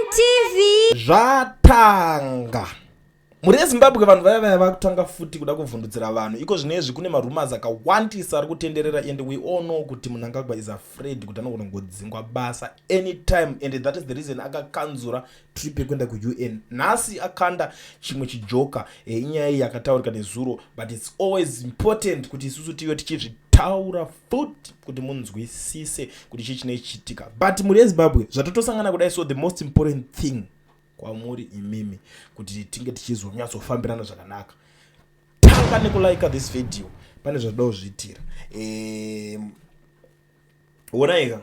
ITV zvatanga muri yeZimbabwe vanhu vaya vakutanga futi kuda kuvhundutsira vanhu iko zvinezvi kune marumors akawandisa ari kutenderera and we all know kuti Mnangagwa is afraid kuti anogona kungodzingwa basa anytime and that is the reason akakanzura trip yekuenda kuUN. Nhasi akanda chimwe chijoka inyaya iyi yakataurika neZuro, but it's always important kuti isusu tive tichizvitaura futi kuti munzwisise kuti chii chinoitika. But muri yeZimbabwe zvatotosangana kudai, so the most important thing kwamuri imimi kuti tinge tichizonyatsofambirana zvakanaka, tanga nekulike this video. Pane zvatoda kuzviitira onaika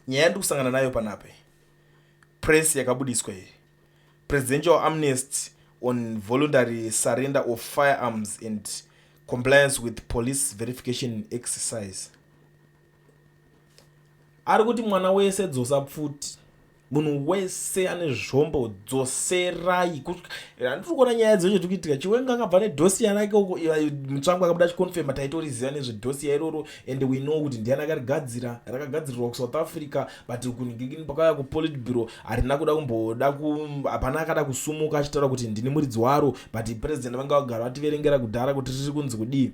nyaya yandiri kusangana nayo panapa, press yakabudiswa iyi, presidential amnesty on voluntary surrender of firearms and compliance with police verification exercise. Ari kuti mwana wese dzosa pfuti, munhu wese ane zvombo dzoserai. Handiri kuona nyaya dzecho tikuitika Chiwenga akabva nedhosiya rake uko, mutsvangu akabuda chikonfirma taitoriziva nezvedhosiya iroro, and we know kuti ndiani akarigadzira, rakagadzirirwa kuSouth Africa, but kuningirikini pakauya kuPolitburo harina kuda kumboda hapana akada kusumuka achitaura kuti ndini muridzi waro, but president vanga vagara vativerengera kudhara kuti riri kunzi kudii.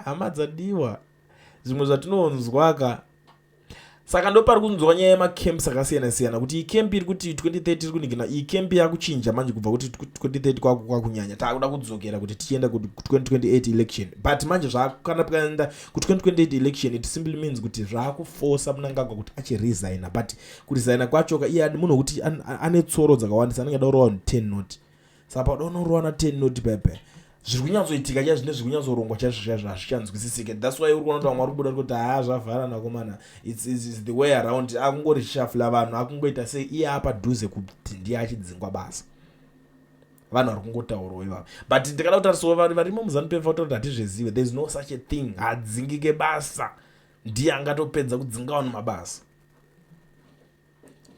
Hama dzadiwa zvimwe zvatinonzwaka. Saka ndo pari kunzwa nyaya yemakemps akasiyana siyana kuti ikempi iri kuti 2030 iri kuningina, iyi kempi yakuchinja manje kubva kuti 2030 kwakunyanya takuda kudzokera kuti tichienda kuti 2028 election. But manje zvakana pakaenda ku 2028 election, it simply means kuti zvakuforsa Mnangagwa kuti achiresigna, but kuresigna kwacho iye munhu kuti ane tsoro dzakawandisa, anenge daurawa 10 not. Saka padonoruwa na 10 not pepe zviri kunyatsoitika cha zvine zviri kunyatsorongwa chaizvo hazvichanzwisisike. That's why uri kuona kuti vamwe vari kubuda kuti zvavhara nakomana, it's the way around. Akungori shafula vanhu, akungoita sei iye apa dhuze kuti ndiye achidzingwa basa. Vanhu vari kungotaurawo ivavo, but ndikada kutarisawo varimo muZANU-PF kuti hatizvizive, there is no such a thing. Hadzingike basa, ndiye angatopedza kudzinga vanhu mabasa.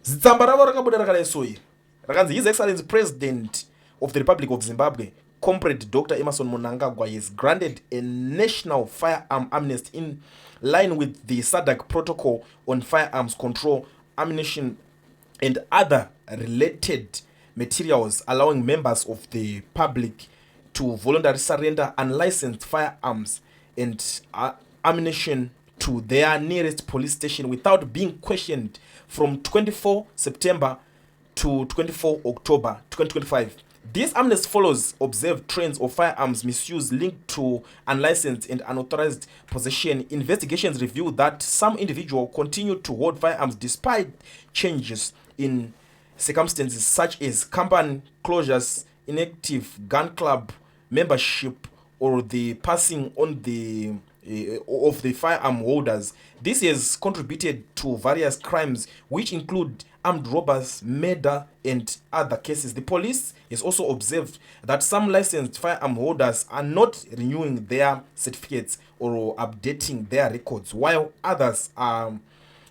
Zitsamba ravo rakabuda rakadai so iri rakanzi His Excellency President of the Republic of Zimbabwe Comrade Dr. Emmerson Mnangagwa is granted a national firearm amnesty in line with the SADC protocol on firearms control, ammunition, and other related materials, allowing members of the public to voluntarily surrender unlicensed firearms and ammunition to their nearest police station without being questioned from 24 September to 24 October 2025. This amnesty follows observed trends of firearms misuse linked to unlicensed and unauthorized possession. Investigations reveal that some individuals continue to hold firearms despite changes in circumstances such as company closures, inactive gun club membership, or the passing on of the firearm holders. This has contributed to various crimes which include armed robbers, murder, and other cases. The police has also observed that some licensed firearm holders are not renewing their certificates or updating their records, while others are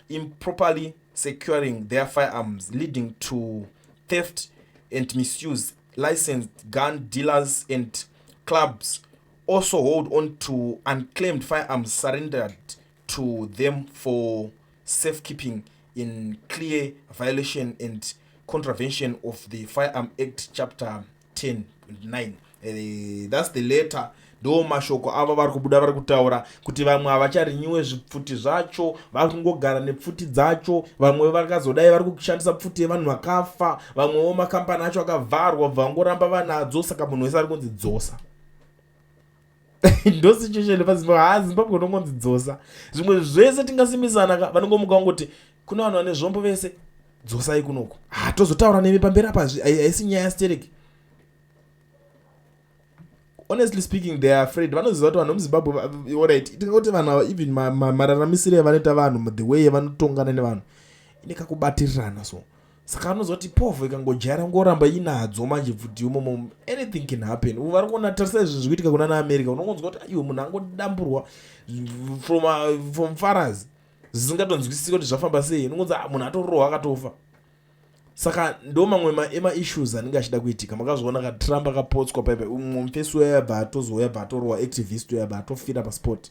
improperly securing their firearms, leading to theft and misuse. Licensed gun dealers and clubs also hold on to unclaimed firearms surrendered to them for safekeeping in clear violation and contravention of the Firearm Act Chapter 10(9). That's the letter. Ndo mashoko ava vari kubuda vari kutaura kuti vamwe havacharinyiwe zvipfuti zvacho, vari kungogara nepfuti dzacho. Vamwe vakazodai vari kushandisa pfuti yevanhu vakafa, vamwewo makambani acho akavharwa vangoramba vanadzo, saka munhu wese ari kunzi dzosa. Ndo situation paZimbabwe. Zimbabwe nongonzi dzosa. Zvimwe zvese tingasimisana vanongomuka vangoti kuna vanhu vane zvombo vese dzosai kunoko. Tozotaura nemi pamberi apa haisi nyaya yastereki. Honestly speaking, they are afraid. Vanoziva kuti vanhu muZimbabwe, alright, tingoti vanhu even mararamisiro evanoita vanhu, the way evanotongana nevanhu inekakubatirana so. Saka anozoti povho ikangojaira ngoramba inadzo manje futi imomo, anything can happen. Vari kuona tarisa izvi zvikuitika kuna naAmerica, unongonzwa kuti iwe munhu angodamburwa from faras zvisingatonzwisisi kuti zvafamba sei, unongonzwa munhu atorohwa akatofa. Saka ndo mamwe ema-issues anenge achida kuitika. Makazviona ka Trump akapotswa paipa, umwe mufesi wayabva atozouya bva atorohwa, activist wayabva atofira pasport.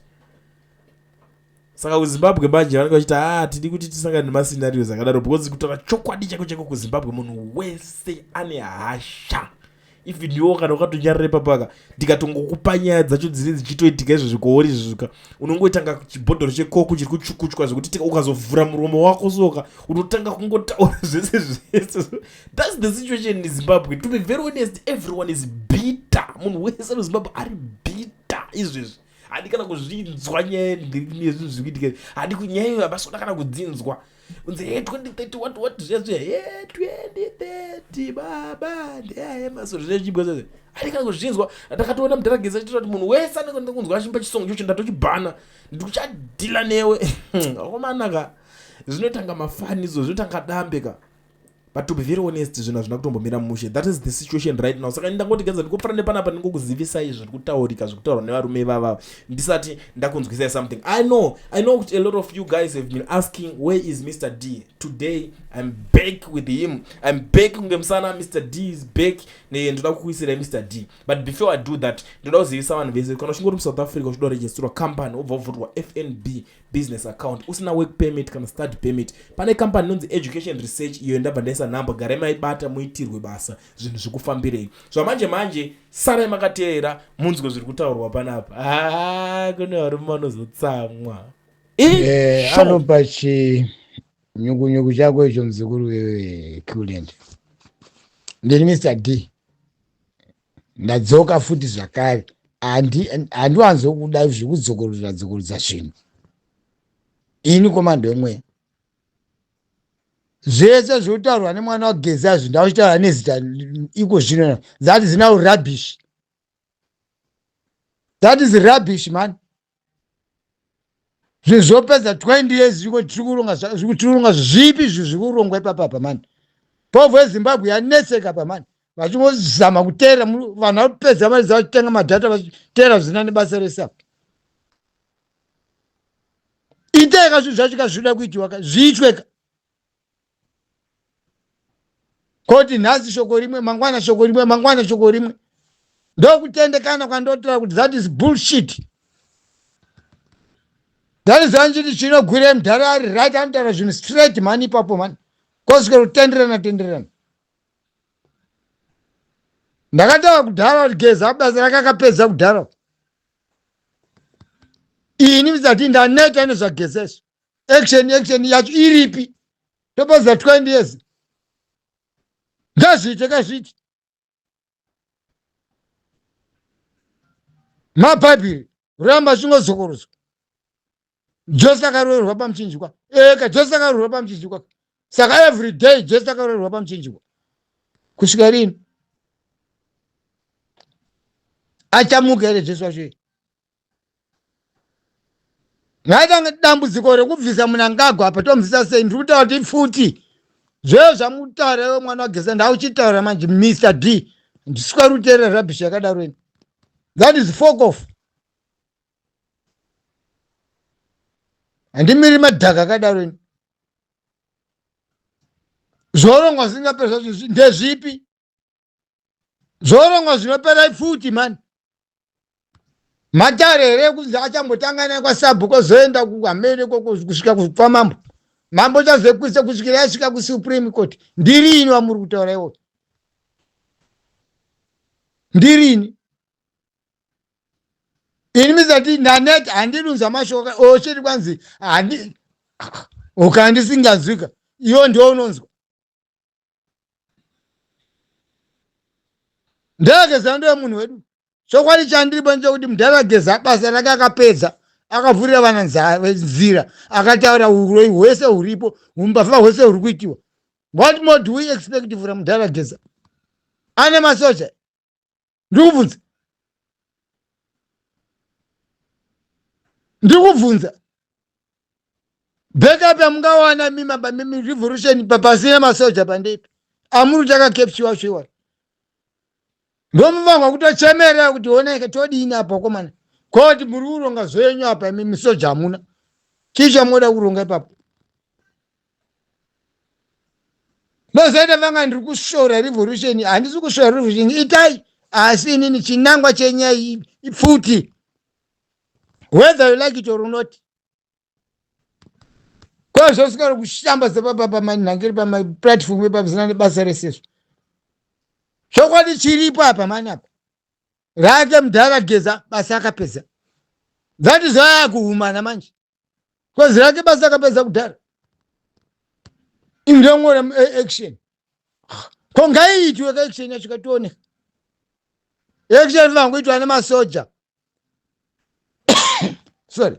saka kuzimbabwe manje vanenge vachita tidi kuti tisangane nemascenarios akadaro because kutaura chokwadi chako chako kuzimbabwe munhu wese ane hasha even iwo kana ukatonyarire papaka ndikatongokupa nyaya dzacho dzine dzichitoitika izvo zvikoori izvozvika unongoitanga chibhodhoro chekoko chiri kuchukuchwa zvekuti ukazovhura muromo wako soka unotanga kungotaura zvese zvese. That's the situation in Zimbabwe. To be very honest, everyone is bitter. Munhu wese muzimbabwe ari bitter izvezvi. Hadi kana kuzvinzwa nyaya nezvinhu zvikuitika, hadi kunyaya abasona kana kudzinzwa unze 2030 what zvezve 2030 baba ndeyamaso zvechibwa zvese hadi kana kuzvinzwa. Ndakatoona Mudharageza achitoti munhu wese anenge kunzwa achimba chisongo chocho ndatochibhana ndikuchadhila newe akomanaka zvinotanga mafanizo zvinotanga dambeka. But to be very honest, zvinhu hazvina kutombomira mumushe. That is the situation right now. Saka ndangoti ganza ndikofara nepanapa ndingokuzivisa izvo ndikutaurika zvekutaura nevarume ivava ndisati ndakunzwisai something. I know a lot of you guys have been asking where is Mr. D. Today I'm back with him. I'm back kungemsana. Mr. D is back. Ndoda kukuisira Mr. D. But before I do that, ndoda kuzivisa vanhu vese kana uchingori muSouth Africa uchido registerwa company obva uvhurwa FNB business account usina work permit kana study permit, pane company inonzi Education Research iyo ndabva ndaisa namba garai maibata muitirwe basa zvinhu zvikufambirei. Manje sarai makateera munzwe zviri kutaurwa panapa. Kune varume vanozotsamwa anopa chinyukunyuku chako icho muzukuru weCuland. Ndini Mr. D, ndadzoka futi zvakare. Handiwanzokuda zvekudzokorora zvinhu. Ini komando yemwe zvese zvinotaurwa nemwana wageza zvinhu ndauchitaura nezita iko zvino. That is now rubbish. That is rubbish, man. Zvinhu zvopedza 20 years zvikuronga zvipi zvikurongwa ipapapa, man. Povhu yeZimbabwe yanetseka pa, man. Vachingozama kuteera vanhu vapedza mari dzavachitenga madhata vachiteera zvina nebasa resa. Iteka zvinhu zvacho kazvida kuitiwa zviitweka. Koti nhasi shoko rimwe mangwana shoko rimwe mangwana shoko rimwe. Ndokutendekana kwandotora kuti that is bullshit. That is anjiti chinogwire Mudharari right anotaura zvinhu straight, man, ipapo, man. Koswera kutenderana. Ndakataura kudhara kuti Geza basa rakakapedza kudhara. Ini mizati ndaneta nezvagezeso. Action yacho iripi. Topedza 20 years. Ngazviite kazviti. Mapapiri ramba chingozokoroswa. Jesu akaroverwa pamuchinjikwa. Jesu akaroverwa pamuchinjikwa. Saka every day Jesu akaroverwa pamuchinjikwa. Kusvika rini? Achamuka here Jesu wacho. Ngaita dambudziko rekubvisa Mnangagwa apa tomubvisa sei? Ndiri kutaura kuti futi zveyo zvamutaura wewe mwana wageza ndauchitaura manje Mr. D. Ndiswera kuteerera rubbish yakadaro ini. That is fuck off. Handimiri madhaka akadaro ini. Zvorongwa zvisingapera ndezvipi? Zvorongwa zvinopera futi, man. Matare here kunzi achambotangana kwaSabhuku zoenda kuAmerica kusvika kupamambo. Mambo chazokwisa kusvikira asvika kuSupreme Court. Ndirini wamuri kutaura iwo? Ndirini? Ini mizati ndaneta handinunza mashoko ochiri kwanzi handi ukandisingazwika iwo ndio unonzwa. Ndageza ndo munhu wedu. Chokwadi chandiripo nchokuti Mudharageza basa rake akapedza akavhurira vana nzira akataura uroyi hwese huripo umbavha hwese huri kuitiwa. What more do we expect from Mudharageza? Ane masoja ndikubvunza backup yamungawana mimi revolution pasina masoja pandepi amuri chakakepchiwa chiwa. Ndomuvangwa kutochemerera kuti oneke todini apa komana. Koti muri kuronga zvenyu apa mimi soja hamuna. Chicha moda kuronga ipapo. Ndozoita vanga ndiri kushora revolution, handisi kushora revolution itai asi inini chinangwa chenyaya ipfuti. Whether you like it or not. tozoswera kushamba sepapapamanhangeri pamaplatform epazina nebasa resezvo. Chokwadi chiripo apa mani apa rake Mudhara Geza basa akapedza. That is why akuhumana manje kozi rake basa akapedza kudhara. Indongora action ko ngaiitwe ka action yacho katione action vangoitwa nemasoja sorry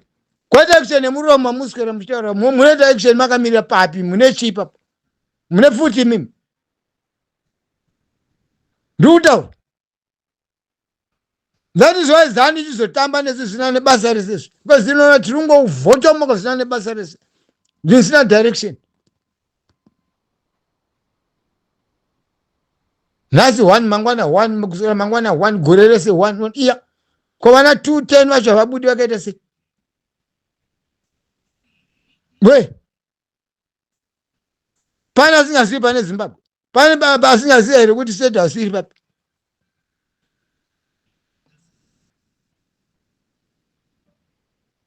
kwete action yemuroma muswera muchitaura munoita action makamirira papi mune chipa mune futi mimi ndikutaura. That is why zani chizotamba nesi zvisina nebasa resezvo because zinoona tiri kungovhotomoka zvisina nebasa rese zvisina direction. Nhasi 1 mangwana 1 kuswera mangwana 1 gore rese 1 iya kovana 210 vacho vabudi vakaita sei we pane asingazivi pane Zimbabwe pane baba asingazivi here kuti state house iri papi.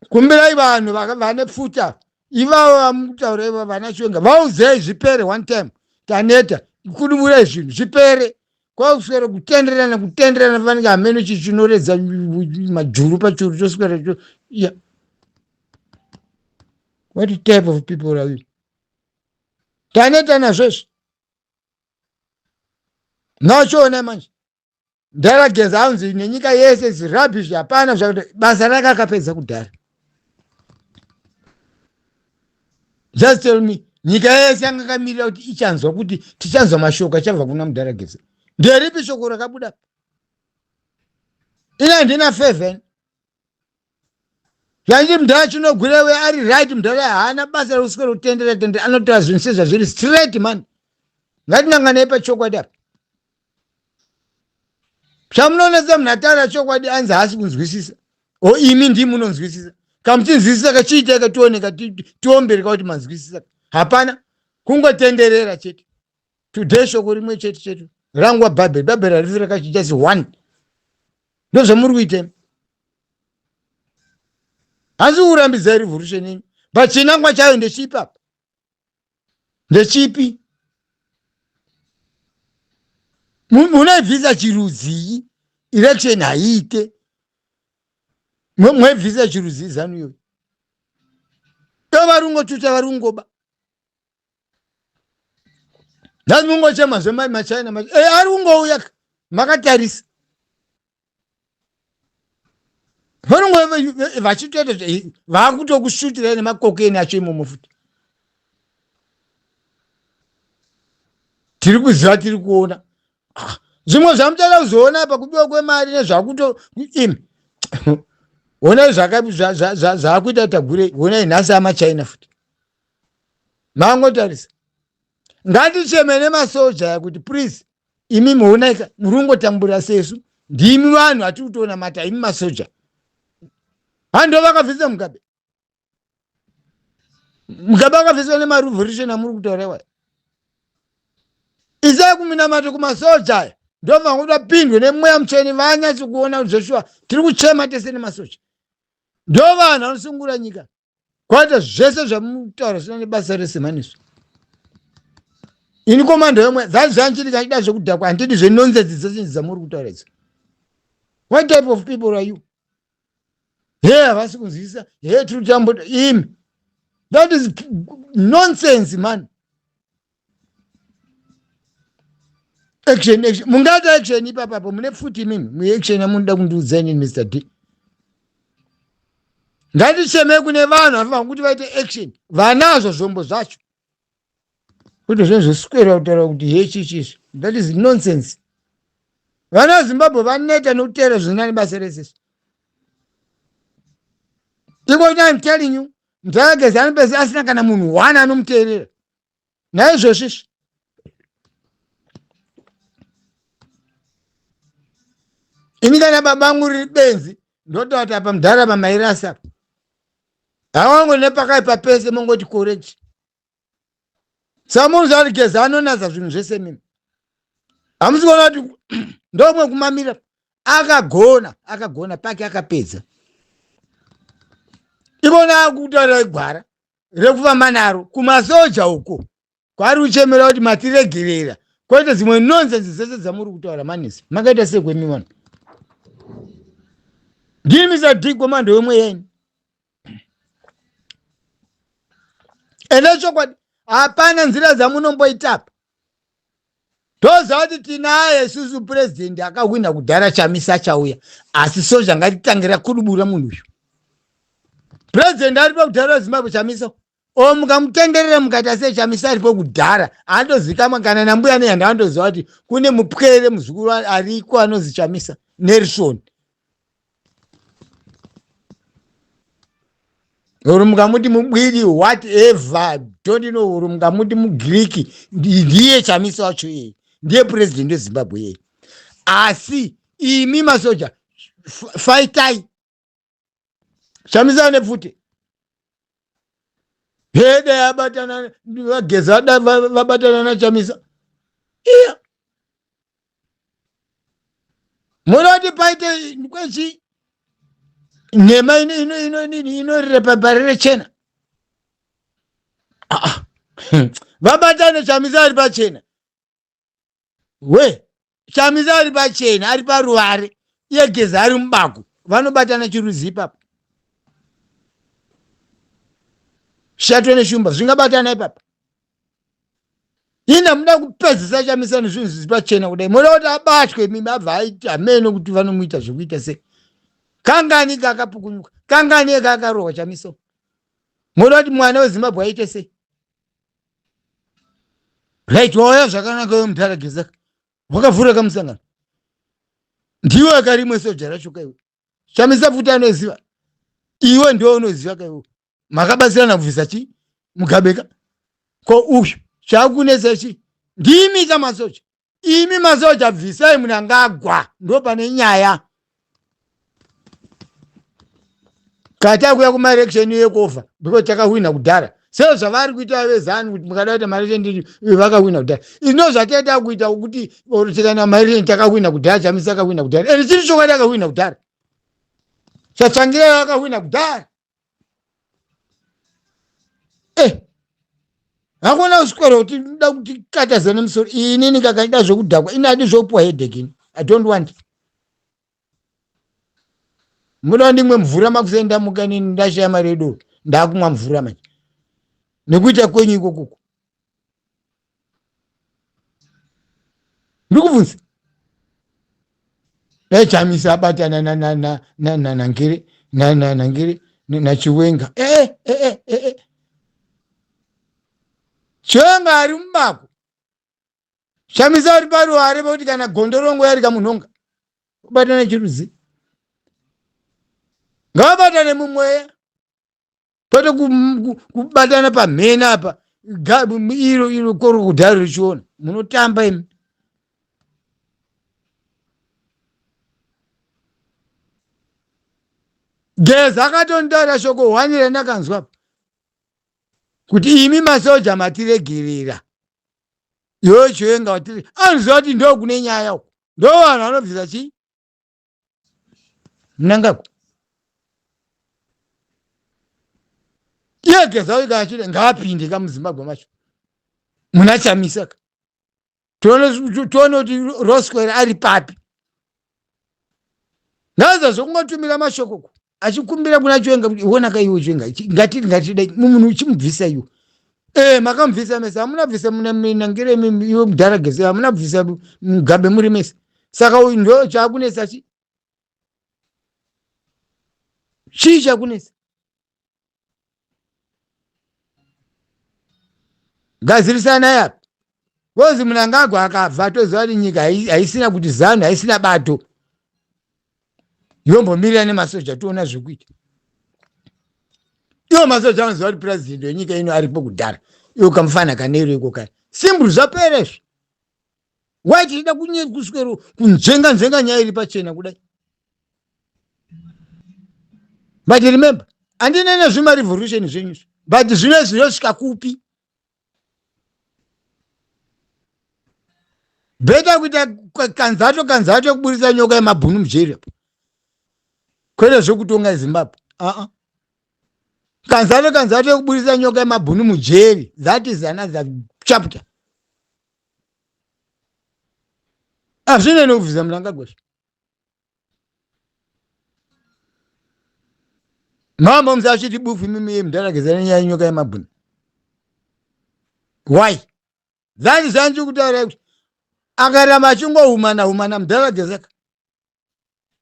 Kumbirai vanhu vane pfuta ivavo vamutaura ivo vana Chwenga vauzei zvipere one time taneta kuduburai zvinhu zvipere kwakuswera kutenderana vanenge hameno chinoredza majuru pachuru choswera yeah. What type of people are we? Taneta nazvozvo nachoona manje Mudhara Geza anzi nenyika yese zirabhish hapana zvakuti basa rake akapedza kudhara. Just tell me nyika yese yanga kamirira kuti ichanzwa kuti tichanzwa mashoko achabva kuna Mudhara Geza. Nderipi shoko rakabuda? Ina handina favor. Zvanzi Mudhara chinogwirewe ari right Mudhara haana basa rekuswera kutendera anotaura zvinhu sezvazviri straight man. Ngatinanganei pachokwadi apa. Zvamunoona munhu ataura chokwadi anzi haasi kunzwisisa. O imi ndimi munonzwisisa. Kamuchinzwisisa kachiita kationeka tiombereka kuti manzwisisa. Hapana kungotenderera chete. Today shoko rimwe chete chete. Rangwa Babel rifira kachijasi 1. Ndozvamuri kuita. Asi urambidza revolution ini. Pachinangwa chayo ndechipi apa? Ndechipi? Munaibvisa chirudzi election haiite. Mwaibvisa chirudzi zanu iyoyo. Tovarungotuta varungoba. Nhasi mungochema zvemai maChina ari kungouya makatarisa. Varungo vachitoita vakutokushutira nemakokeni acho imomo futi. Tiri kuziva tiri kuona. Zvimwe zvamuchada kuzoona apa kubiwa kwemari nezvakuto imi. Ona zvakuita tagure ona nhasi amaChina futi. Mangotarisa. Ngaticheme nemasoja kuti please imi muonaika murungotambura sesu ndimi vanhu atiri kutoona mata imi masoja. Hando vakabvisa Mugabe. Mugabe akabviswa nemarevolution amuri kutaura. Isai kuminamata kumasoja ndobva ngudapindwe nemweya mucheni vanyatsi kuona kuti Joshua tiri kuchema tese nemasoja. Ndo vanhu vanosungura nyika. Kwata zvese zvamutaura zvisina nebasa resemaniso. Ini komando yomwe zvanchiri kachida zvekudhakwa handidi zvenonsense dzese dzamuri kutaura idzi. What type of people are you? Here havasi kunzwisisa here tiri kutambota imi. That is nonsense man. Action. Mungata action ipapapo mune futi mimi muaction yamunoda kundiudzeni Mr. D. Ngaticheme kune vanhu vanofanira kuti vaite action. Vanazvo zvombo zvacho. Kuti zvezvoswera kutaura kuti hechichi. That is nonsense. Vana veZimbabwe vaneta nokutera zvisina nebasa rese. I'm telling you, Mudhara Geza anopedza asina kana munhu 1 anomuteerera. Naizvozvo ini kana babangu riri benzi ndototi apa Mudhara pamairasa hawangu nepakaipa pese mongoti correct. Samunhu Mudhara Geza anonasa zvinhu zvese mimi. Hamusi kuona kuti ndomwe kumamira akagona pake akapedza. Ikona akutaura igwara rekufamba naro kumasoja uko kwari uchemera kuti matiregerera kwete dzimwe nonsense dzese dzamuri kutaura manesi makaita sekwemi vanhu ndini misadhigwa mando yomwe yeni ende chokwadi hapana nzira dzamunomboitapa toziva kuti tinaye isusu purezidendi akahwina kudhara Chamisa chauya asi soja ngatitangira kudubura munhu uyu purezidendi aripo kudhara Zimbabwe Chamisa o mukamutenderera mukaita sei Chamisa aripo kudhara andozikamwa kana nambuya nehanda andoziva kuti kune mupwere muzukuru ariko anozi Chamisa Nelson uri mukamuti mubwiri whatever don't know uri mukamuti mugiriki ndiye Chamisa wacho yeye ndiye purezidendi weZimbabwe yeye asi imi masoja faitai Chamisa nepfute hede yabatana vageza vabatana na Chamisa iya munoti paite kwechi nhema inorepaparire chena vabatane Chamisa ari pachena we Chamisa ari pachena ari paruware iye geza ari mubako vanobatana chiruzi ipapo shato neshumba zvingabatana ipapo ina muda kupedzisa Chamisa nezvinhu zviri pachena kudai muda kuti abatwe mimi abva aita ameno kuti vanomuita zvekuita sei kangani kakapukunyuka kangani ekakarohwa Chamisa muda kuti mwana weZimbabwe aite sei right wauya zvakanaka we mutarageza wakavhura kamusangano ndiwe karimwe soja racho kaiwe Chamisa futi anoziva iwe ndio unoziva kaiwe makabatsirana kubvisa chi mugabeka ko uyu chakunesa chi ndimi masoja imi masoja bvisai munangagwa ndo pane nyaya kata kuya kumaelection yekova because takahwina kudhara seo zvavari kuita vezanu kuti mukada kuita maelection ndini vakahwina kudhara ino zvataita kuita kuti tikana maelection takahwina kudhara Chamisa akahwina kudhara ende chiri chokwadi akahwina kudhara chatsvangira akahwina kudhara hakuna uswera kuti nda kuti katazana musoro inini kakaida zvokudhakwa inadi zvopuwa headache I don't want muda ndimwe mvura makusenda mukanini ndashaya maredo ndakumwa mvura manje nekuita kwenyu ikoko ndikubvunza dai Chamisa abatana na ngiri na Chiwenga Chiwenga ari mubako Chamisa ari paruware kuti kana gondorongo yarika munhonga kubatana chiruzi ngavabatane mumweya tote kubatana pamhena apa iro koro kudhara richiona munotamba imi geza akatontaura shoko hwanire ndakanzwa kuti imi masoja matiregerera iwe Chiwenga watire anoziva kuti ndo kune nyaya uko ndo vanhu vanobvisa chii mnangagwa iye geza uyu kana chide ngaapinde kamuZimbabwe macho muna Chamisa tione kuti Roswell ari papi ngaza zvokungotumira mashoko achikumbira kuna Chiwenga kuti iwona kaiwe Chiwenga ngatidai munhu uchimubvisa iwe makamubvisa mese hamuna bvisa munangire iwe mudhara gese hamuna bvisa mugabe muri mese saka uyu ndo chakunesa chii chakunesa gazirisana yapi kozi Mnangagwa akabva toziva kuti nyika haisina kuti zano haisina bato yombomirira nemasoja toona zvekuita iwo masoja anoziva kuti purezidendi wenyika ino aripo kudhara iwo kamufana kanero iko kare simburu zvaperezvo waiti ida kuswero kunzvenga nyaya iri pachena kudai but remember handinene zvima revolution zvenyuzvo but zvino zvinosvika kupi beta kuita kanzato kuburisa nyoka yemabhunu mujeri kwete zvokutonga Zimbabwe kanzato yekuburisa nyoka yemabhunu mujeri. That is another chapter. Hazvine nekubvisa Mnangagwa. Mama muzachiti bufu mimi yeMndarageza nenyaya yenyoka yemabhunu. Why? That is anti kutaura kuti akaramba achingohumana Mndarageza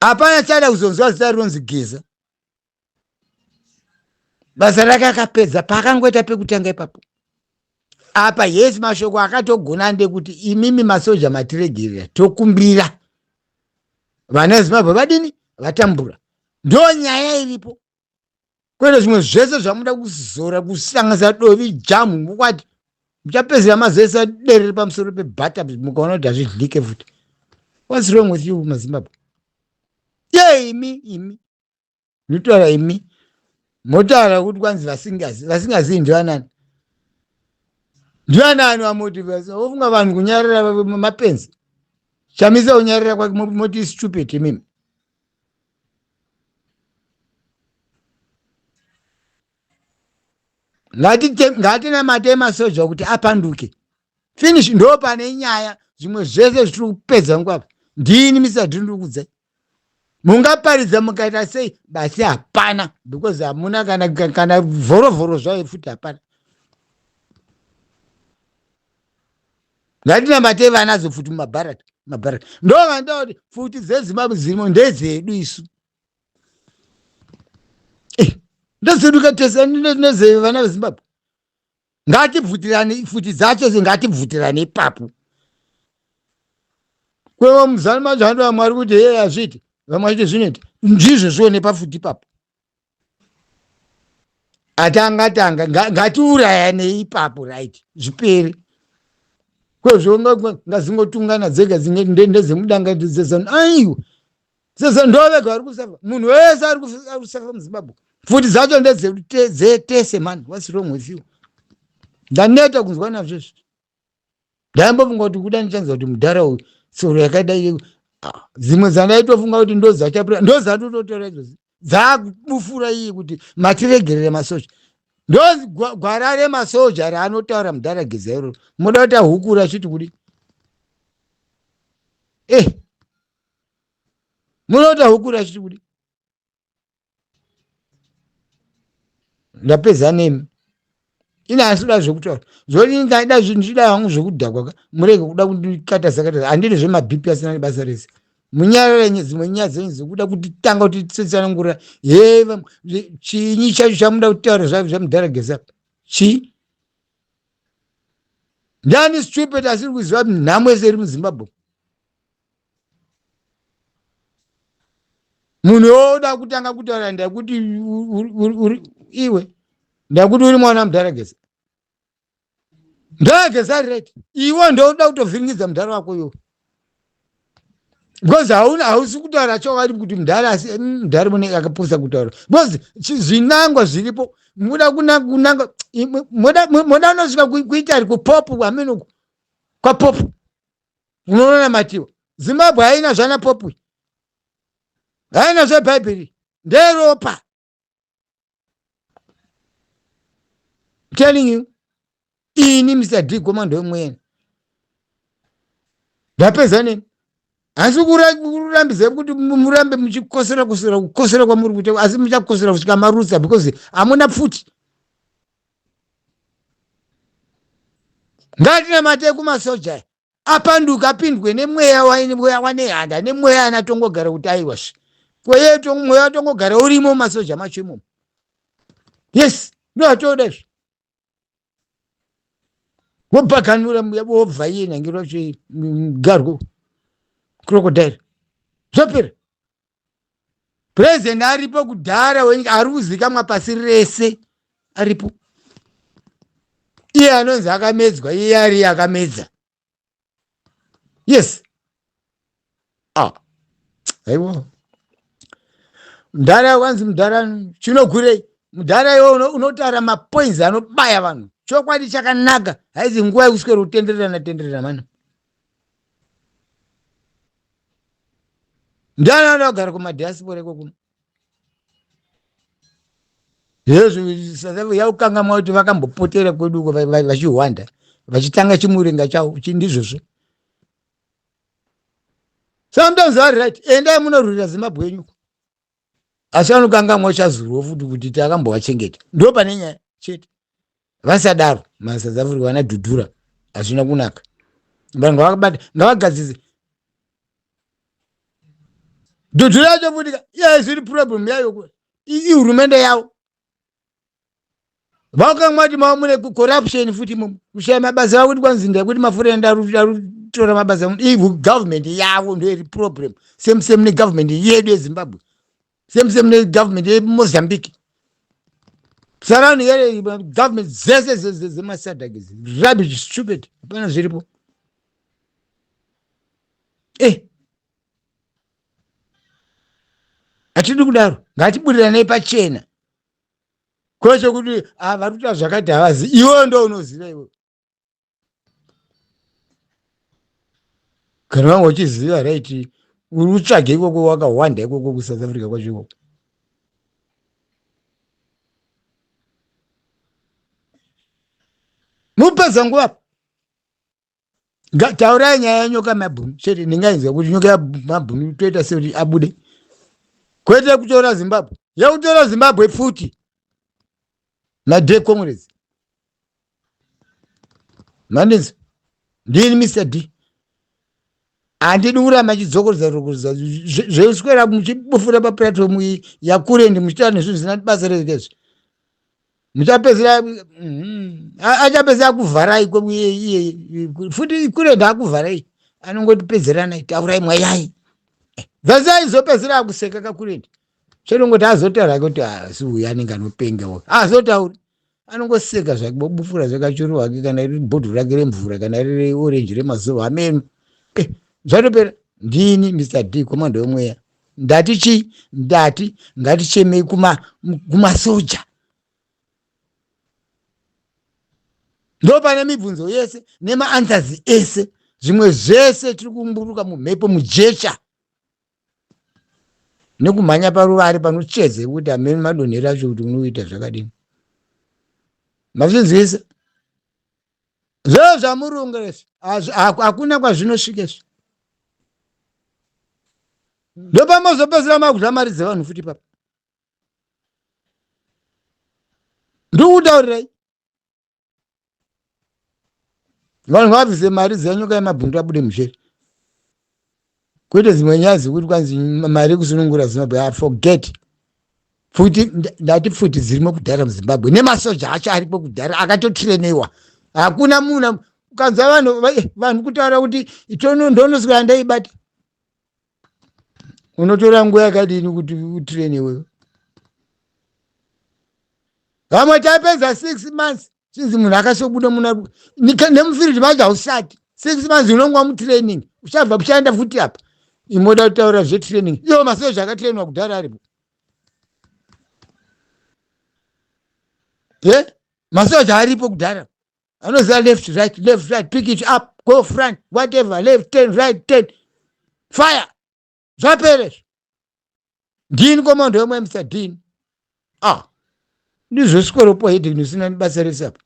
hapana chada kuzonzwa zita rinonzi Geza. Basa rake akapedza pakangoita pekutanga ipapo. Apa yes mashoko akatogona ndekuti imimi masoja matiregerera tokumbira vana veZimbabwe vadini vatambura. Ndo nyaya iripo. Kwete zvimwe zvese zvamuda kuzora kusanganisa dovi jamu mukwati muchapedzera mazoisa derere pamusoro pebhata mukaona kuti hazvidlike futi. What's wrong with you maZimbabwe? Ye imi notaura imi motaura kuti kwanzi vasingazivi ndivanani. Ndivanani vamotivesa ofunga vanhu kunyarira mapenzi shamisa unyarira kwake moti stupid mimi. Ngatinamate masoja kuti apanduke. Finish. Ndo pane nyaya zvimwe zvese zvitiri kupedza ngwapa. Ndini misati ndikudzai. Mungaparidza mukaita sei basi hapana because hamuna kana vhorovhoro zvayo futi hapana. Ngatinamate vanazo futi mumabharata. Ndo vandaura kuti futi dzeZimbabwe dzirimo ndedzedu isu. Ndedzedu katesani nezevana veZimbabwe. Ngatibvutirane futi dzacho ngatibvutirane ipapo. Kwevo muzana majando amwari kuti yeye azviti vamwe achiti zvinoita ndizvo zvione pafuti ipapo. Atanga ngatiurayane ipapo right zvipere. Kwezvo ngazingotungana dzega ndezemudanga dzezano aiwa sezvo ndovega vari kusafa munhu wese ari kusafa muZimbabwe futi dzacho ndedzetese man. What's wrong with you? Ndaneta kunzwa nazvo izvi. Ndaimbobvunga kuti kuda ndichanzwa kuti mudhara uyu soro yakadai dzimwe dzandaitofunga kuti ndozatototora idzozi dzakubufura iyi kuti matiregerere masoja. Ndo gwara remasoja raanotaura Mndarageza iroro moda kuti ahukura achiti kudi moda kuti ahukura achiti kudi. Ndapedza nemi ina asida zvekutaura zvoni ngaida zvinchida hangu zvekudhakwa murege kuda kundikatasa handiri zvemabhipi asina nebasa rese. Munyarare dzimwe nyaya dzenyu dzekuda kuti tanga kuti tsetsanangura chinyi chacho chamuda kutaura zvaMndarageza chi ndani stupid asiri kuziva nhamo yese iri muZimbabwe. Munhu woda kutanga kutaura ndakuti iwe ndakuti uri mwana waMndarageza. Mndarageza ari right. Iwe ndoda kutovhiringidza mudhara wako iwo. Because hausi kutaura chokwadi kuti mudhara mune akaposa kutaura. Because zvinangwa zviripo muda kunanga muda unosvika kuita ari kupopu ameno kwapopu. Unoona matiwa. Zimbabwe haina zvana popu. Haina zveBhaibheri. Nderopa. Telling you. Ini Mr. D komando yemwene. Ndapedza nemi. Asi kurambidza kuti murambe muchikosera kukosera kwamuri kuti asi muchakosera kusvika marutsa because hamuna pfuti. Ngatinamate kumasoja apanduka apindwe nemweya wanehanda nemweya anatongogara kuti aiwasvi kweyeto mweya watongogara urimo masoja macho imomo. Yes, ndoatoda izvo. Wobhakanura wobva iye nangiro gargo crocodile zvopera. President aripo kudhara wenyika ari kuzikamwa pasi rese aripo. Iye anonzi akamedzwa iye ari akamedza. Yes. Aiwa. Mudhara wanzi mudhara chinogurei. Mudhara iwo unotaura mapoints anobaya vanhu. Chokwadi chakanaka haizi nguva yekuswera kutendererana mano. Ndana anogara kumadiaspora iko kuno. Yesu South yaukangamwa kuti vakambopotera kweduko vachihwanda vachitanga chimuringa chavo chindizvozvo. Sometimes are right. Endai munorwira Zimbabwe yenyu. Asi vanokangamwa chazurwa futi kuti takambovachengeta. Ndo pane nyaya chete. Vasadaro maSouth Africa vanadhudhura hazvina kunaka. Vanhu ngavakabata ngavagadzise. Dhudhura yacho futi yes iri problem yayo ihurumende yavo. Vakamwa kuti mune corruption futi kushaya mabasa avo kuti kwanzi ndekuti mafurenda arutora mabasa government yavo ndio iri problem. Same ne government yedu yeZimbabwe. Same ne government yeMozambique. Sarani yale government zese zemaSADC rubbish stupid. Hapana zviripo. Atidi kudaro ngatiburirane pachena. Kweshe kuti varikuita zvakati havazi iwe ndo unoziva iwe. Kana vangu vachiziva right uri kutsvage ikoko wakahwanda ikoko kuSouth Africa kwacho. Mupedza nguva taurai nyaya yenyoka mabhunu chete ndingainzwa kuti nyoka mabhunu toita sekuti abude kwete kutora Zimbabwe yakutora Zimbabwe futi. Dear comrades, Mandis, ndini Mr. D. Andidi kuramba chidzokorza zveuswera muchibufura paplatform yakure ndi muchitaura nezvinhu zvisina basa rezvo. Muchapedzera achapedzera kuvharai futi kure ndakuvharai anongotipedzerana taurai mwayai. Zvazai zopedzera kuseka kakureni. Chirongoti azotaura kuti asi uyu anenge anopenga azotauri anongoseka zvake bofura zvakachuru hake kana riri bhodho rake remvura kana riri orange remazuva ameno zvatopera. Ndini Mr. D komando yomweya ndati ngatichemei kumasoja. Ndo pane mibvunzo yese nemaanswers ese zvimwe zvese tiri kumburuka mumhepo mujecha nekumhanya paruvari panochedze kuti amene madonhero acho kuti unoita zvakadini. Mazvinzwisa zvoo zvamurungu resi hakuna kwazvinosvikesvi. Ndopamazopedzera makuzvamaridza vanhu futi papa. Ndikutaurirai vanhu ngavabvise mari dzenyoka yemabhundu abude mushere. Kwete dzimwe nyaya dzekuti kwanzi mari kusunungura Zimbabwe forget. Futi ndati futi dzirimo kudhara muZimbabwe nemasoja acho aripo kudhara akatotirenewa. Hakuna munhu ukanzwa vanhu kutaura kuti itono ndonoswera ndaibata. Unotora nguva yakadini kuti utirenewe? Vamwe tapedza 6 months chinzi munhu akasobuda muna nemufiriji macho hausati 6 months unongwa mutraining uchabva kushanda futi apa. Imoda kutaura zvetraining iyo masoja akatrainwa kudhara aripo. Masoja aripo kudhara anoziva left right pick it up go front whatever left 10 right 10 fire zvapere. Ndini komando yomwe Mr. Dean ndizvoswikorepo hedi ndisina basa resapa.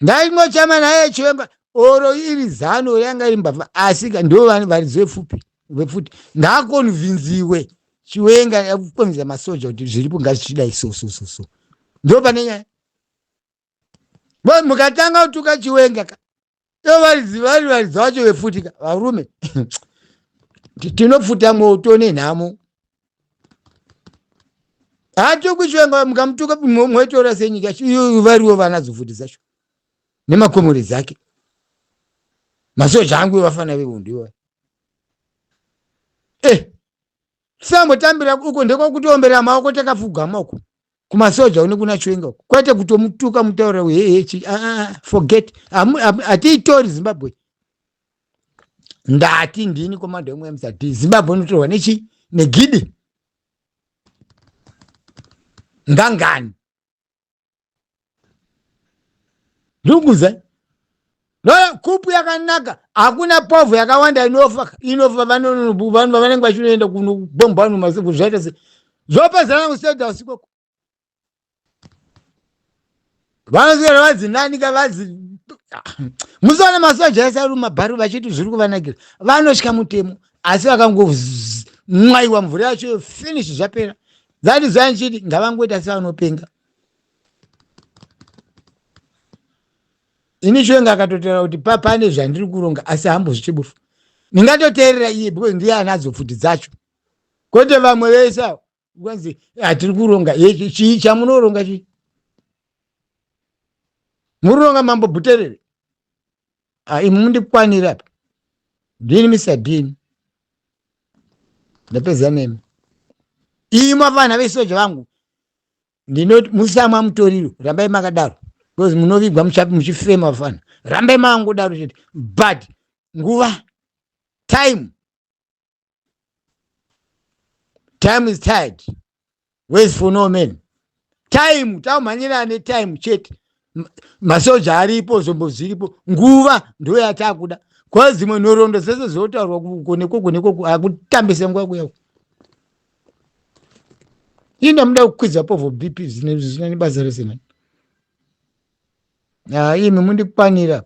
Ndaimochama naye chiwemba oro iri zano yanga imbavha asika ndo vanhu varizwe futi ndakonvinziwe chiwenga yakukonza masoja kuti zviripo ngazvichida isoso ndo pane nyaya. Mukatanga kutuka chiwenga ndo varidzi vacho vefutika varume tinofuta moto nenhamo. Hatokuchiwenga mukamutuka mwetora senyika iyo variwo vanazofuti zacho nemakomori dzake. Masoja angu vafana vehundiwa. Samotambira uko ndekokutiombera maoko takafugama uko kumasoja une kuna chiwenga kwete kutomutuka mutaura forget. Atiitori Zimbabwe. Ndati ndini komando yomwe Mr. D Zimbabwe unotorwa nechi negidi ngangani lunguza. No kupu yakanaka hakuna povu yakawanda inofa vanhu vanenge vachinoenda kunobomba vanhu masiku zvaita se zvopedzana kuseda usiku. vanozera vadzinani kavadzi musaona masoja ese ari mumabharu vachiti zviri kuvanakira vanotya mutemo asi vakangomwaiwa mvura yacho finish zvapera. That is why nchiti ngavangoita sevanopenga. Ini chwenga akatotera kuti pane zvandiri kuronga asi hambo zvichibufu ndingatoteerera iye because ndiye anadzo pfuti dzacho kwete vamwe vese kwanzi hatiri kuronga chii chamunoronga chii muronga mambo Buterere imi mundikwanira apa ndini Mr. Dean ndapedza nemi imi mafana vesoja vangu ndinoti musamwa mutoriro rambai makadaro because munovigwa muchifema vafana rambai mangodaro chete but nguva time is tired waits for no man. Time taumhanyira netime chete masoja aripo zombo zviripo nguva ndo yatakuda kwa zimwe nhoroondo dzese dzotaurwa koneko akutambisa nguva kuya ina muda kukwidza povo BP zvine basa rese imi mundikwanira